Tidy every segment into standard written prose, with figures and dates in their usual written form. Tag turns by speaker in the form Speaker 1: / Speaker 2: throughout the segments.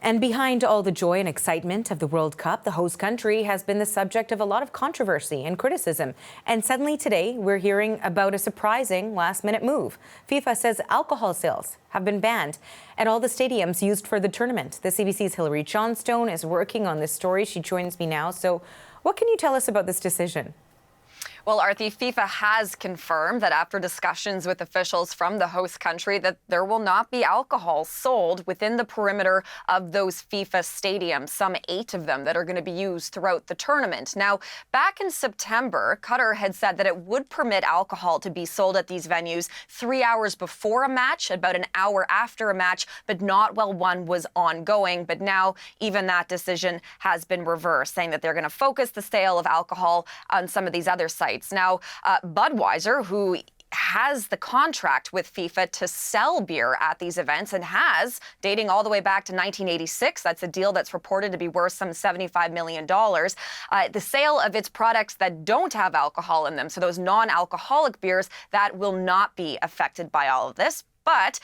Speaker 1: And behind all the joy and excitement of the World Cup, the host country has been the subject of a lot of controversy and criticism. And suddenly today, we're hearing about a surprising last-minute move. FIFA says alcohol sales have been banned at all the stadiums used for the tournament. The CBC's Hilary Johnstone is working on this story. She joins me now. So what can you tell us about this decision?
Speaker 2: Well, Arthi, FIFA has confirmed that after discussions with officials from the host country that there will not be alcohol sold within the perimeter of those FIFA stadiums, some 8 of them that are going to be used throughout the tournament. Now, back in September, Qatar had said that it would permit alcohol to be sold at these venues 3 hours before a match, about an hour after a match, but not while one was ongoing. But now even that decision has been reversed, saying that they're going to focus the sale of alcohol on some of these other sites. Now, Budweiser, who has the contract with FIFA to sell beer at these events and has, dating all the way back to 1986, that's a deal that's reported to be worth some $75 million. The sale of its products that don't have alcohol in them, so those non-alcoholic beers, that will not be affected by all of this. But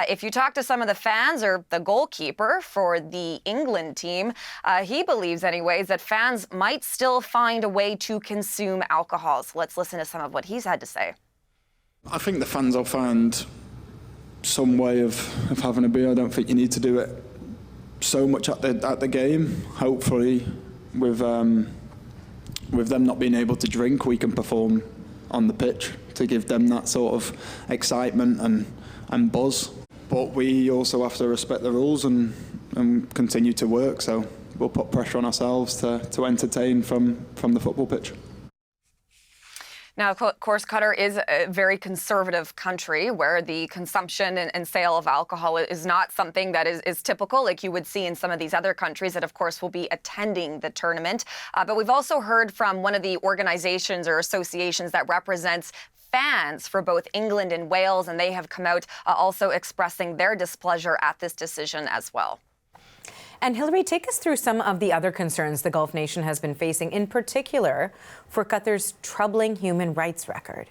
Speaker 2: if you talk to some of the fans or the goalkeeper for the England team, he believes anyways that fans might still find a way to consume alcohol. So let's listen to some of what he's had to say.
Speaker 3: I think the fans will find some way of having a beer. I don't think you need to do it so much at the game. Hopefully, with them not being able to drink, we can perform on the pitch to give them that sort of excitement and buzz. But we also have to respect the rules and continue to work, so we'll put pressure on ourselves to entertain from the football pitch.
Speaker 2: Now, of course, Qatar is a very conservative country where the consumption and sale of alcohol is not something that is typical like you would see in some of these other countries that, of course, will be attending the tournament. But we've also heard from one of the organizations or associations that represents fans for both England and Wales, and they have come out also expressing their displeasure at this decision as well.
Speaker 1: And Hilary, take us through some of the other concerns the Gulf nation has been facing, in particular for Qatar's troubling human rights record.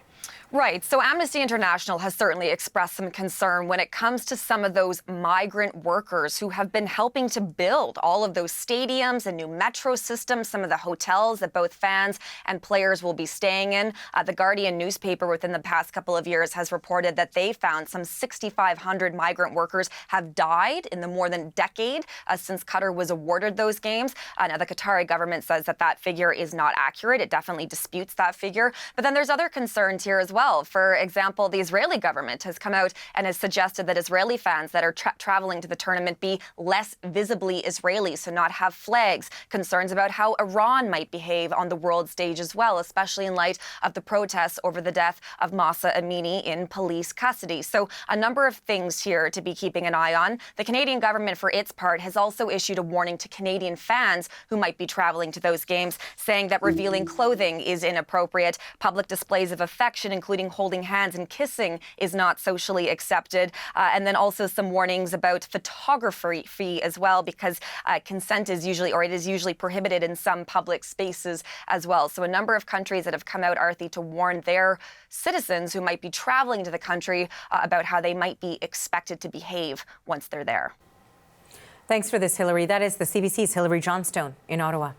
Speaker 2: Right. So Amnesty International has certainly expressed some concern when it comes to some of those migrant workers who have been helping to build all of those stadiums and new metro systems, some of the hotels that both fans and players will be staying in. The Guardian newspaper within the past couple of years has reported that they found some 6,500 migrant workers have died in the more than decade since Qatar was awarded those games. Now, the Qatari government says that that figure is not accurate. It definitely disputes that figure. But then there's other concerns here as well. For example, the Israeli government has come out and has suggested that Israeli fans that are traveling to the tournament be less visibly Israeli, so not have flags. Concerns about how Iran might behave on the world stage as well, especially in light of the protests over the death of Mahsa Amini in police custody. So a number of things here to be keeping an eye on. The Canadian government, for its part, has also issued a warning to Canadian fans who might be traveling to those games, saying that revealing clothing is inappropriate. Public displays of affection, including holding hands and kissing, is not socially accepted. And then also some warnings about photography as well, because consent is usually prohibited in some public spaces as well. So a number of countries that have come out, Arthi, to warn their citizens who might be traveling to the country about how they might be expected to behave once they're there.
Speaker 1: Thanks for this, Hilary. That is the CBC's Hilary Johnstone in Ottawa.